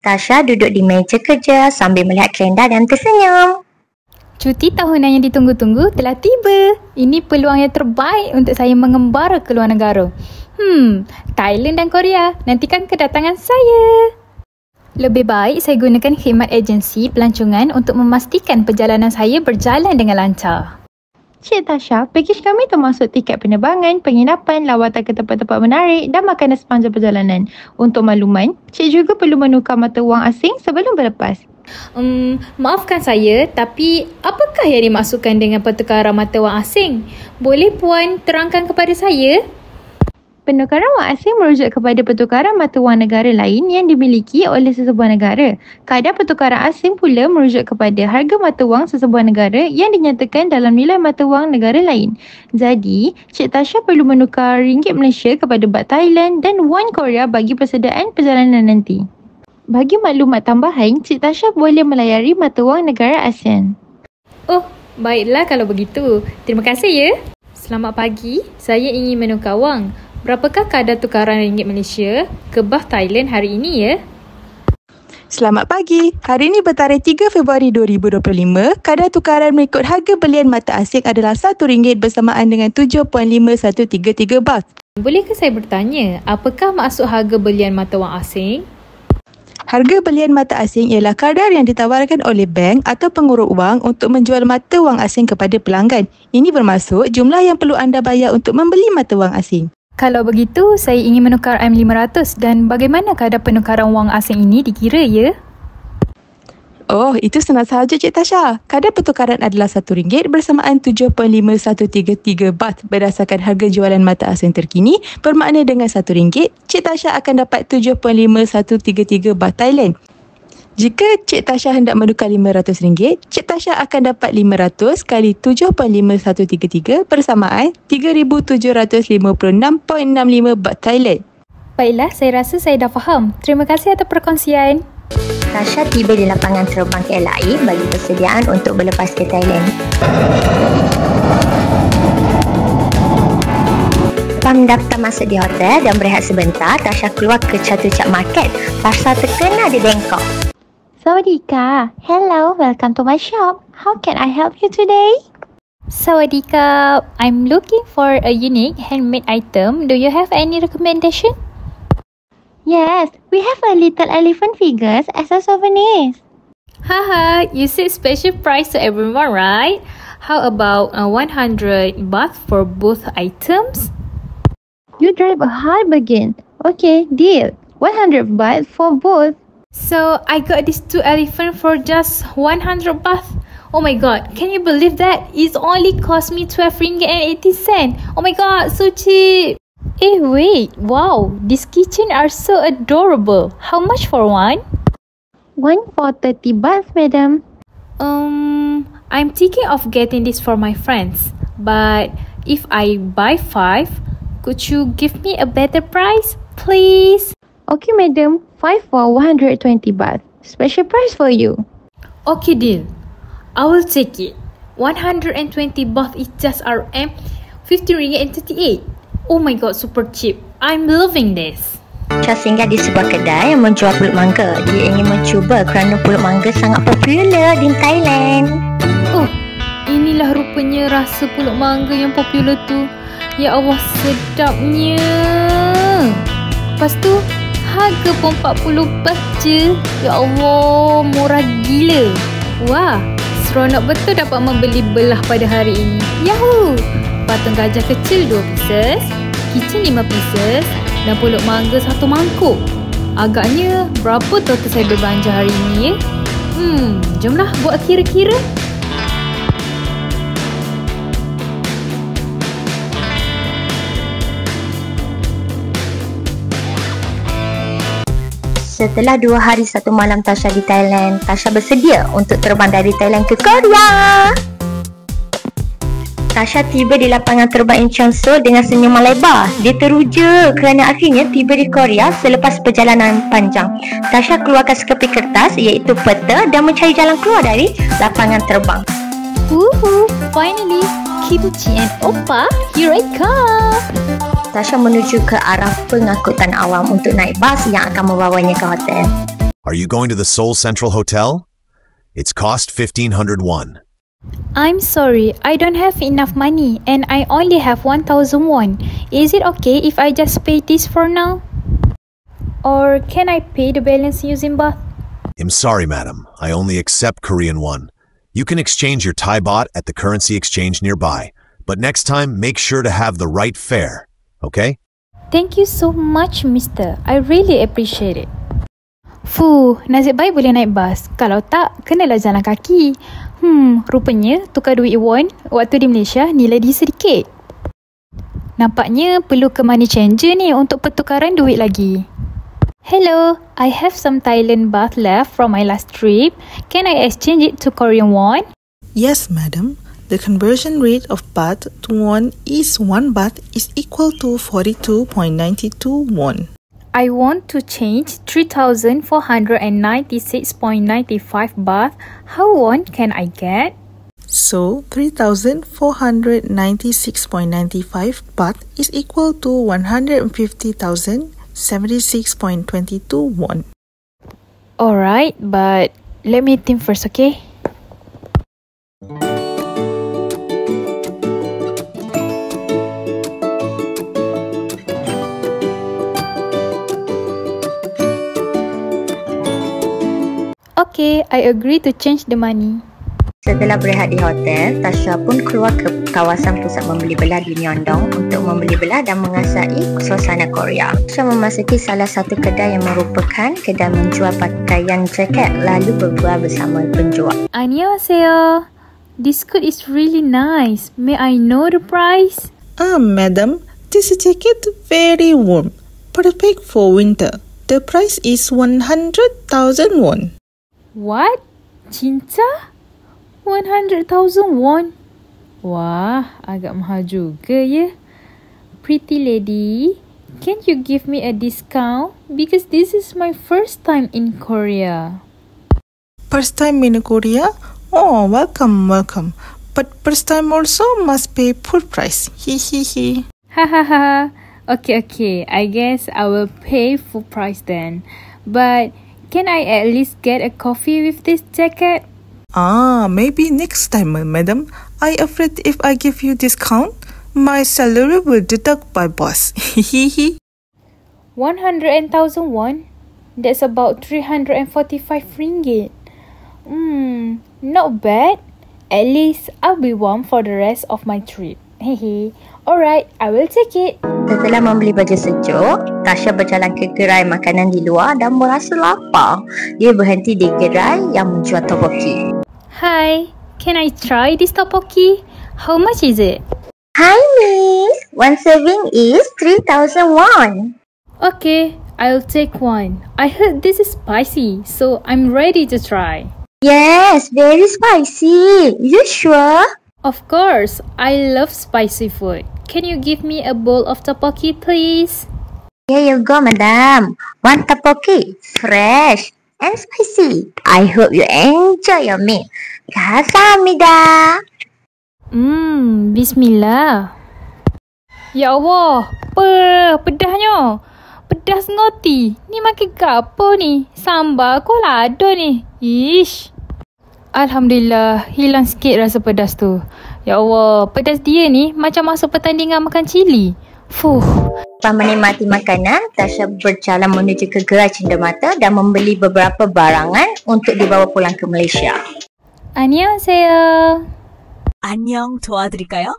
Tasha duduk di meja kerja sambil melihat kalender dan tersenyum. Cuti tahunan yang ditunggu-tunggu telah tiba. Ini peluang yang terbaik untuk saya mengembara ke luar negara. Thailand dan Korea. Nantikan kedatangan saya. Lebih baik saya gunakan khidmat agensi pelancongan untuk memastikan perjalanan saya berjalan dengan lancar. Cik Tasha, pakej kami termasuk tiket penerbangan, penginapan, lawatan ke tempat-tempat menarik dan makanan sepanjang perjalanan. Untuk makluman, Cik juga perlu menukar mata wang asing sebelum berlepas. Maafkan saya, tapi apakah yang dimaksudkan dengan pertukaran mata wang asing? Boleh Puan terangkan kepada saya? Penukaran wang asing merujuk kepada pertukaran mata wang negara lain yang dimiliki oleh sesebuah negara. Kadar pertukaran asing pula merujuk kepada harga mata wang sesebuah negara yang dinyatakan dalam nilai mata wang negara lain. Jadi, Cik Tasha perlu menukar ringgit Malaysia kepada baht Thailand dan won Korea bagi persediaan perjalanan nanti. Bagi maklumat tambahan, Cik Tasha boleh melayari mata wang negara ASEAN. Oh, baiklah kalau begitu. Terima kasih ya. Selamat pagi, saya ingin menukar wang. Berapakah kadar tukaran ringgit Malaysia ke baht Thailand hari ini ya? Selamat pagi. Hari ini bertarikh 3 Februari 2025, kadar tukaran mengikut harga belian mata asing adalah RM1 bersamaan dengan 7.5133 baht. Bolehkah saya bertanya, apakah maksud harga belian mata wang asing? Harga belian mata asing ialah kadar yang ditawarkan oleh bank atau pengurus wang untuk menjual mata wang asing kepada pelanggan. Ini bermaksud jumlah yang perlu anda bayar untuk membeli mata wang asing. Kalau begitu, saya ingin menukar RM500 dan bagaimana kadar penukaran wang asing ini dikira ya? Oh, itu senang sahaja Cik Tasha. Kadar pertukaran adalah RM1 bersamaan 7.5133 baht berdasarkan harga jualan mata asing terkini. Bermakna dengan RM1, Cik Tasha akan dapat 7.5133 baht Thailand. Jika Cik Tasha hendak menukar RM500, Cik Tasha akan dapat 500 kali 7.5133 bersamaan 3,756.65 baht Thailand. Baiklah, saya rasa saya dah faham. Terima kasih atas perkongsian. Tasha tiba di lapangan terbang KLIA bagi persediaan untuk berlepas ke Thailand. Lepas mendaftar masuk di hotel dan berehat sebentar, Tasha keluar ke Chatuchak Market, pasar terkenal di Bangkok. Sawadika. Hello, welcome to my shop. How can I help you today? Sawadika. I'm looking for a unique handmade item. Do you have any recommendation? Yes, we have a little elephant figures as a souvenir. Haha, you said special price to everyone, right? How about 100 baht for both items? You drive a hard bargain. Okay, deal. 100 baht for both. So, I got these two elephants for just 100 baht. Oh my god, can you believe that? It's only cost me 12 ringgit and 80 cents. Oh my god, so cheap. Wait, wow, these keychains are so adorable. How much for one? One for 30 baht, madam. I'm thinking of getting this for my friends. But if I buy 5, could you give me a better price, please? Okay, madam. 5 for 120 baht. Special price for you. Okay, deal. I will take it. 120 baht is just RM 15 ringgit and 38. Oh my god, super cheap. I'm loving this. Tasha singgah di sebuah kedai yang menjual pulut mangga. Dia ingin mencuba kerana pulut mangga sangat popular di Thailand. Oh, inilah rupanya rasa pulut mangga yang popular tu. Ya Allah, sedapnya. Lepas tu, harga pun 40 baht je. Ya Allah, murah gila. Wah, seronok betul dapat membeli belah pada hari ini. Yahoo! Patung gajah kecil 2 pieces, keychain 5 pieces dan pulut mangga 1 mangkuk. Agaknya berapa total saya berbelanja hari ini ya? Jomlah buat kira-kira. Setelah 2 hari 1 malam Tasha di Thailand, Tasha bersedia untuk terbang dari Thailand ke Korea. Tasha tiba di lapangan terbang Incheon Seoul dengan senyuman lebar. Dia teruja kerana akhirnya tiba di Korea selepas perjalanan panjang. Tasha keluarkan sekeping kertas iaitu peta dan mencari jalan keluar dari lapangan terbang. Finally, kimchi and oppa, here I come. Tasha menuju ke arah pengangkutan awam untuk naik bas yang akan membawanya ke hotel. Are you going to the Seoul Central Hotel? It's cost 1,500 won. I'm sorry, I don't have enough money and I only have 1,000 won. Is it okay if I just pay this for now? Or can I pay the balance using baht? I'm sorry, madam. I only accept Korean won. You can exchange your Thai baht at the currency exchange nearby. But next time, make sure to have the right fare. Okay? Thank you so much, mister. I really appreciate it. Fuh, nasib baik boleh naik bas. Kalau tak, kenalah jalan kaki. Rupanya tukar duit won waktu di Malaysia nilai dia sedikit. Nampaknya perlu ke money changer ni untuk pertukaran duit lagi. Hello, I have some Thailand baht left from my last trip. Can I exchange it to Korean won? Yes, madam. The conversion rate of baht to won is 1 baht is equal to 42.92 won. I want to change 3,496.95 baht. How won can I get? So, 3,496.95 baht is equal to 150,076.22 won. Alright, but let me think first, okay? Okay, I agree to change the money. Setelah berehat di hotel, Tasha pun keluar ke kawasan pusat membeli belah di Myeongdong untuk membeli belah dan mengasai suasana Korea. Tasha memasuki salah satu kedai yang merupakan kedai menjual pakaian jaket lalu berbual bersama penjual. Annyeonghaseyo. This coat is really nice. May I know the price? Madam, this jacket very warm. Perfect for winter. The price is 100,000 won. What? Cinta? 100,000 won? Wah, agak mahal juga ya. Pretty lady, can you give me a discount? Because this is my first time in Korea. First time in Korea? Oh, welcome. But first time also must pay full price. He. Hahaha. Okay. I guess I will pay full price then. But can I at least get a coffee with this jacket? Maybe next time, madam. I afraid if I give you discount, my salary will deduct by boss. 100,000 won? That's about 345 ringgit. Not bad. At least I'll be warm for the rest of my trip. Hehe. Alright, I will take it. Setelah membeli baju sejuk, Tasha berjalan ke gerai makanan di luar dan merasa lapar. Dia berhenti di gerai yang menjual tteokbokki. Hi, can I try this tteokbokki? How much is it? Hi miss, one serving is 3,000 won. Okay, I'll take one. I heard this is spicy, so I'm ready to try. Yes, very spicy. You sure? Of course, I love spicy food. Can you give me a bowl of tteokbokki, please? Here you go, madam. One tteokbokki, fresh and spicy. I hope you enjoy your meal. Kamsahamnida. Bismillah. Ya Allah, pedahnya. Pedas ngoti. Ni makan ke apa ni? Sambal kau lah ada ni. Ish. Alhamdulillah, hilang sikit rasa pedas tu. Ya Allah, pedas dia ni macam masuk pertandingan makan cili. Fuh. Lepas menikmati makanan, Tasha berjalan menuju ke gerai cenderamata dan membeli beberapa barangan untuk dibawa pulang ke Malaysia. Annyeonghaseyo. 안녕, 도와드릴까요?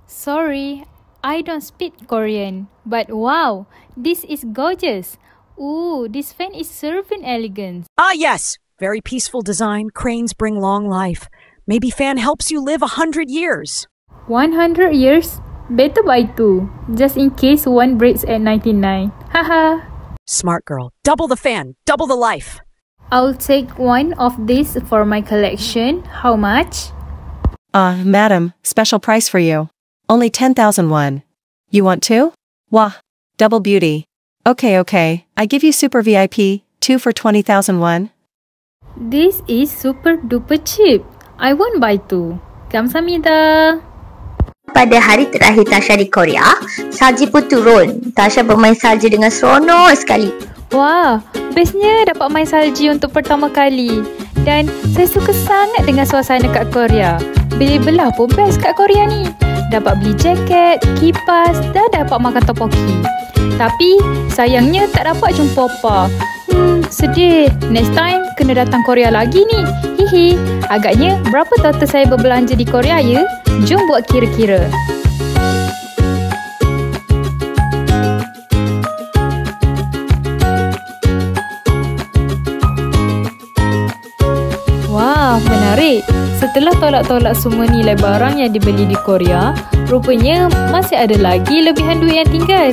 Sorry, I don't speak Korean. But wow, this is gorgeous. Ooh, this fan is serving elegance. Yes. Very peaceful design. Cranes bring long life. Maybe fan helps you live 100 years. 100 years? Better buy two. Just in case one breaks at 99. Haha. Smart girl. Double the fan. Double the life. I'll take one of these for my collection. How much? Madam, special price for you. Only 10,000 won. You want two? Wah, double beauty. Okay. I give you super VIP, 2 for 20,000 won. This is super duper cheap. I won't buy two. Kamsahamnida. Pada hari terakhir Tasha di Korea, salji pun turun. Tasha bermain salji dengan seronok sekali. Wah, bestnya dapat main salji untuk pertama kali. Dan saya suka sangat dengan suasana kat Korea. Beli belah pun best kat Korea ni. Dapat beli jaket, kipas dan dapat makan topoki. Tapi sayangnya tak dapat jumpa Opa. Sedih. Next time kena datang Korea lagi ni. Hihi. Agaknya berapa total saya berbelanja di Korea ya? Jom buat kira-kira. Wah, menarik. Setelah tolak-tolak semua nilai barang yang dibeli di Korea, rupanya masih ada lagi lebihan duit yang tinggal.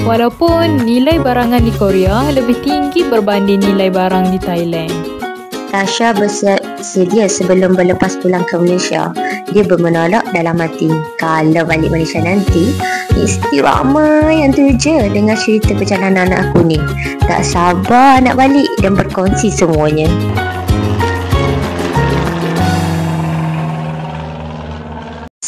Walaupun nilai barangan di Korea lebih tinggi berbanding nilai barang di Thailand. Tasha bersedia sebelum berlepas pulang ke Malaysia. Dia bermenolak dalam hati. Kalau balik Malaysia nanti, mesti ramai yang terja dengan cerita perjalanan aku ni. Tak sabar nak balik dan berkongsi semuanya.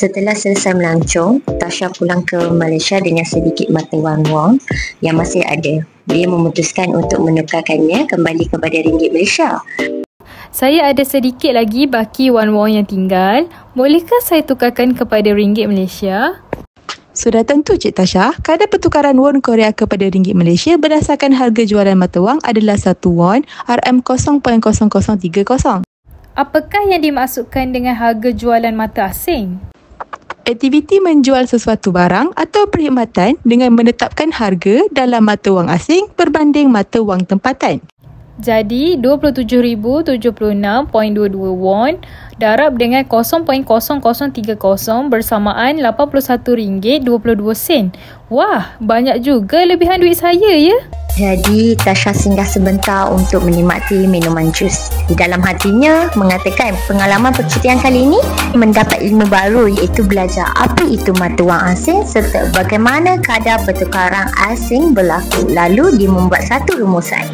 Setelah selesai melancong, Tasha pulang ke Malaysia dengan sedikit mata wang yang masih ada. Dia memutuskan untuk menukarkannya kembali kepada ringgit Malaysia. Saya ada sedikit lagi baki won yang tinggal. Bolehkah saya tukarkan kepada ringgit Malaysia? Sudah tentu Cik Tasha, kadar pertukaran won Korea kepada ringgit Malaysia berdasarkan harga jualan mata wang adalah 1 won RM0.0030. Apakah yang dimaksudkan dengan harga jualan mata asing? Aktiviti menjual sesuatu barang atau perkhidmatan dengan menetapkan harga dalam mata wang asing berbanding mata wang tempatan. Jadi 27,076.22 won darab dengan 0.0030 bersamaan RM81.22. Wah, banyak juga lebihan duit saya ya. Jadi Tasha singgah sebentar untuk menikmati minuman jus. Di dalam hatinya mengatakan pengalaman percutian kali ini mendapat ilmu baru, iaitu belajar apa itu mata wang asing serta bagaimana kadar pertukaran asing berlaku. Lalu dia membuat satu rumusan.